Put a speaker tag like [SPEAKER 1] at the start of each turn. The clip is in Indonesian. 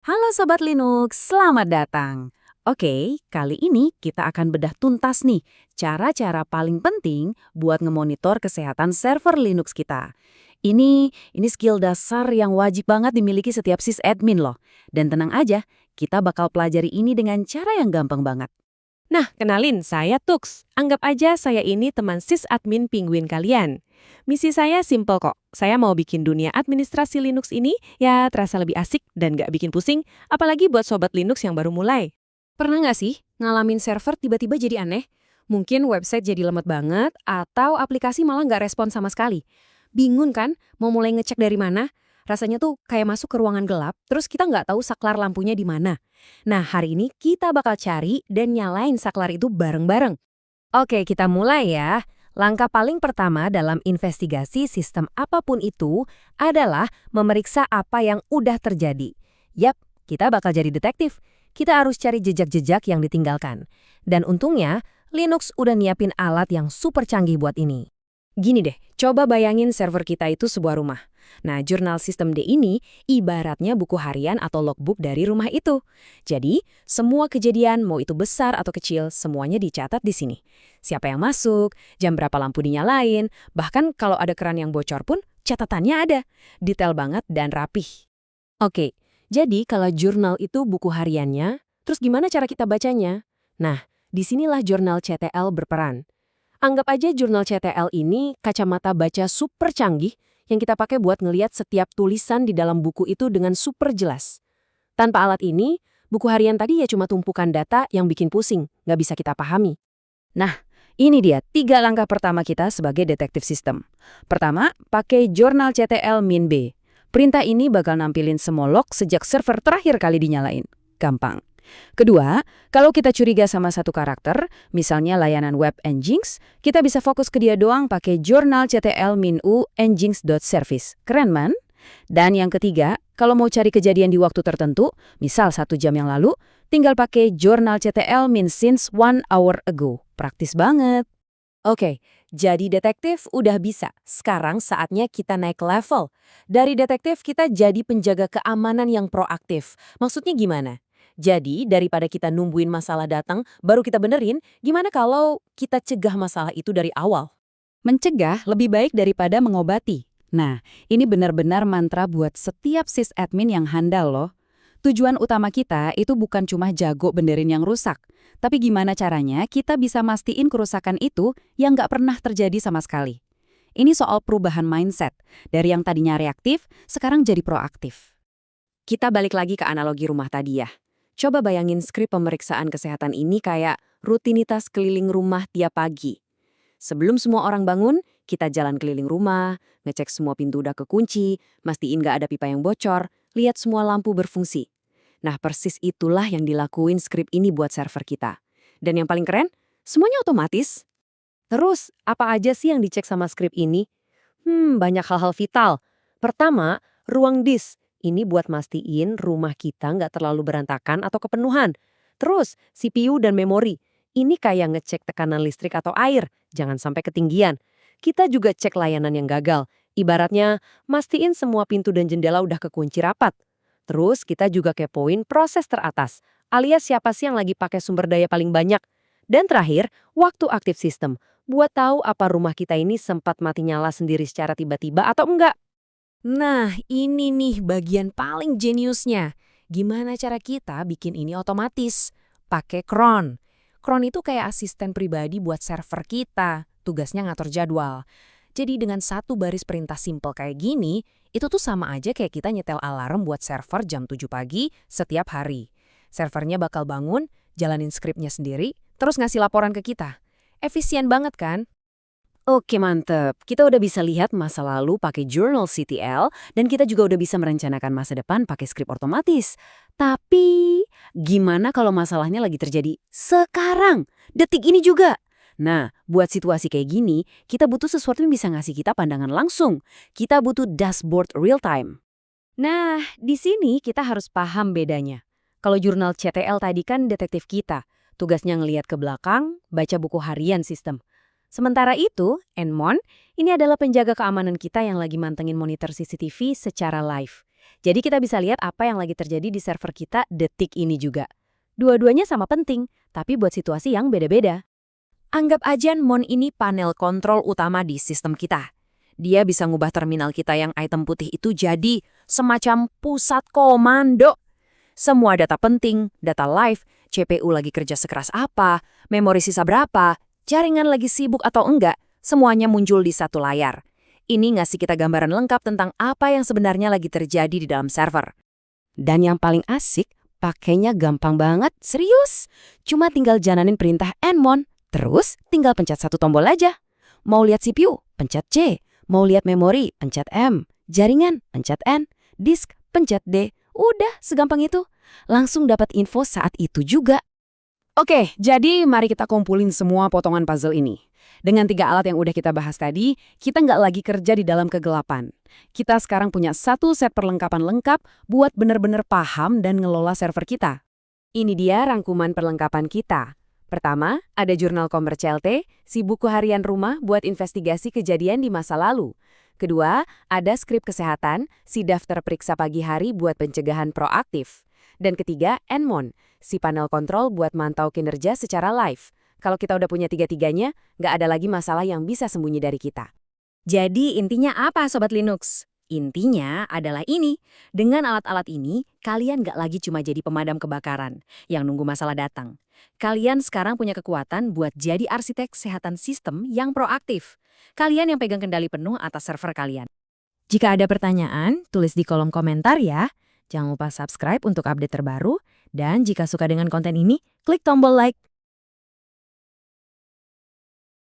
[SPEAKER 1] Halo Sobat Linux, selamat datang. Oke, kali ini kita akan bedah tuntas nih cara-cara paling penting buat ngemonitor kesehatan server Linux kita. Ini skill dasar yang wajib banget dimiliki setiap sysadmin loh. Dan tenang aja, kita bakal pelajari ini dengan cara yang gampang banget.
[SPEAKER 2] Nah, kenalin, saya Tux. Anggap aja saya ini teman sysadmin Penguin kalian. Misi saya simple kok. Saya mau bikin dunia administrasi Linux ini ya terasa lebih asik dan gak bikin pusing, apalagi buat sobat Linux yang baru mulai.
[SPEAKER 3] Pernah nggak sih ngalamin server tiba-tiba jadi aneh? Mungkin website jadi lemot banget, atau aplikasi malah nggak respon sama sekali. Bingung kan? Mau mulai ngecek dari mana? Rasanya tuh kayak masuk ke ruangan gelap, terus kita nggak tahu saklar lampunya di mana. Nah, hari ini kita bakal cari dan nyalain saklar itu bareng-bareng. Oke, kita mulai ya. Langkah paling pertama dalam investigasi sistem apapun itu adalah memeriksa apa yang udah terjadi. Yap, kita bakal jadi detektif. Kita harus cari jejak-jejak yang ditinggalkan. Dan untungnya, Linux udah nyiapin alat yang super canggih buat ini. Gini deh, coba bayangin server kita itu sebuah rumah. Nah, jurnal sistem D ini ibaratnya buku harian atau logbook dari rumah itu. Jadi, semua kejadian, mau itu besar atau kecil, semuanya dicatat di sini. Siapa yang masuk, jam berapa lampu dinyalain, bahkan kalau ada keran yang bocor pun, catatannya ada. Detail banget dan rapih. Oke, jadi kalau jurnal itu buku hariannya, terus gimana cara kita bacanya? Nah, disinilah jurnal CTL berperan. Anggap aja jurnal CTL ini kacamata baca super canggih yang kita pakai buat ngeliat setiap tulisan di dalam buku itu dengan super jelas. Tanpa alat ini, buku harian tadi ya cuma tumpukan data yang bikin pusing, nggak bisa kita pahami.
[SPEAKER 1] Nah, ini dia 3 langkah pertama kita sebagai detektif sistem. Pertama, pakai jurnal CTL-B. Perintah ini bakal nampilin semua log sejak server terakhir kali dinyalain. Gampang. Kedua, kalau kita curiga sama satu karakter, misalnya layanan web Nginx, kita bisa fokus ke dia doang pakai jurnal CTL-U Nginx.service. Keren man? Dan yang ketiga, kalau mau cari kejadian di waktu tertentu, misal 1 jam yang lalu, tinggal pakai jurnal CTL-since 1 hour ago. Praktis banget.
[SPEAKER 3] Oke, jadi detektif udah bisa. Sekarang saatnya kita naik level. Dari detektif kita jadi penjaga keamanan yang proaktif. Maksudnya gimana? Jadi daripada kita nungguin masalah datang, baru kita benerin, gimana kalau kita cegah masalah itu dari awal?
[SPEAKER 1] Mencegah lebih baik daripada mengobati. Nah, ini benar-benar mantra buat setiap sysadmin yang handal loh. Tujuan utama kita itu bukan cuma jago benerin yang rusak, tapi gimana caranya kita bisa mastiin kerusakan itu yang nggak pernah terjadi sama sekali. Ini soal perubahan mindset, dari yang tadinya reaktif, sekarang jadi proaktif.
[SPEAKER 2] Kita balik lagi ke analogi rumah tadi ya. Coba bayangin skrip pemeriksaan kesehatan ini kayak rutinitas keliling rumah tiap pagi. Sebelum semua orang bangun, kita jalan keliling rumah, ngecek semua pintu udah kekunci, mastiin nggak ada pipa yang bocor, lihat semua lampu berfungsi. Nah, persis itulah yang dilakuin skrip ini buat server kita. Dan yang paling keren, semuanya otomatis.
[SPEAKER 3] Terus, apa aja sih yang dicek sama skrip ini? Banyak hal-hal vital. Pertama, ruang disk. Ini buat mastiin rumah kita nggak terlalu berantakan atau kepenuhan. Terus, CPU dan memori. Ini kayak ngecek tekanan listrik atau air. Jangan sampai ketinggian. Kita juga cek layanan yang gagal. Ibaratnya, mastiin semua pintu dan jendela udah kekunci rapat. Terus, kita juga kepoin proses teratas. Alias siapa sih yang lagi pakai sumber daya paling banyak. Dan terakhir, waktu aktif sistem. Buat tahu apa rumah kita ini sempat mati nyala sendiri secara tiba-tiba atau enggak. Nah, ini nih bagian paling jeniusnya. Gimana cara kita bikin ini otomatis? Pakai cron. Cron itu kayak asisten pribadi buat server kita. Tugasnya ngatur jadwal. Jadi dengan satu baris perintah simple kayak gini, itu tuh sama aja kayak kita nyetel alarm buat server jam 7 pagi setiap hari. Servernya bakal bangun, jalanin skripnya sendiri, terus ngasih laporan ke kita. Efisien banget kan?
[SPEAKER 2] Oke, mantep. Kita udah bisa lihat masa lalu pakai jurnal CTL, dan kita juga udah bisa merencanakan masa depan pakai skrip otomatis. Tapi, gimana kalau masalahnya lagi terjadi sekarang? Detik ini juga. Nah, buat situasi kayak gini, kita butuh sesuatu yang bisa ngasih kita pandangan langsung. Kita butuh dashboard real time.
[SPEAKER 3] Nah, di sini kita harus paham bedanya. Kalau jurnal CTL tadi kan detektif kita. Tugasnya ngelihat ke belakang, baca buku harian sistem. Sementara itu, Nmon, ini adalah penjaga keamanan kita yang lagi mantengin monitor CCTV secara live.
[SPEAKER 1] Jadi kita bisa lihat apa yang lagi terjadi di server kita detik ini juga. Dua-duanya sama penting, tapi buat situasi yang beda-beda.
[SPEAKER 2] Anggap aja Mon ini panel kontrol utama di sistem kita. Dia bisa ngubah terminal kita yang item putih itu jadi semacam pusat komando. Semua data penting, data live, CPU lagi kerja sekeras apa, memori sisa berapa, jaringan lagi sibuk atau enggak, semuanya muncul di satu layar. Ini ngasih kita gambaran lengkap tentang apa yang sebenarnya lagi terjadi di dalam server.
[SPEAKER 1] Dan yang paling asik, pakainya gampang banget, serius. Cuma tinggal jalanin perintah nmon, terus tinggal pencet satu tombol aja. Mau lihat CPU, pencet C. Mau lihat memori, pencet M. Jaringan, pencet N. Disk, pencet D. Udah, segampang itu. Langsung dapat info saat itu juga. Oke, jadi mari kita kumpulin semua potongan puzzle ini. Dengan 3 alat yang udah kita bahas tadi, kita nggak lagi kerja di dalam kegelapan. Kita sekarang punya satu set perlengkapan lengkap buat bener-bener paham dan ngelola server kita.
[SPEAKER 2] Ini dia rangkuman perlengkapan kita. Pertama, ada jurnal Comber CLT, si buku harian rumah buat investigasi kejadian di masa lalu. Kedua, ada skrip kesehatan, si daftar periksa pagi hari buat pencegahan proaktif. Dan ketiga, nmon, si panel kontrol buat mantau kinerja secara live. Kalau kita udah punya tiga-tiganya, nggak ada lagi masalah yang bisa sembunyi dari kita.
[SPEAKER 3] Jadi intinya apa Sobat Linux? Intinya adalah ini, dengan alat-alat ini, kalian nggak lagi cuma jadi pemadam kebakaran yang nunggu masalah datang. Kalian sekarang punya kekuatan buat jadi arsitek kesehatan sistem yang proaktif. Kalian yang pegang kendali penuh atas server kalian. Jika ada pertanyaan, tulis di kolom komentar ya. Jangan lupa subscribe untuk update terbaru. Dan jika suka dengan konten ini, klik tombol like.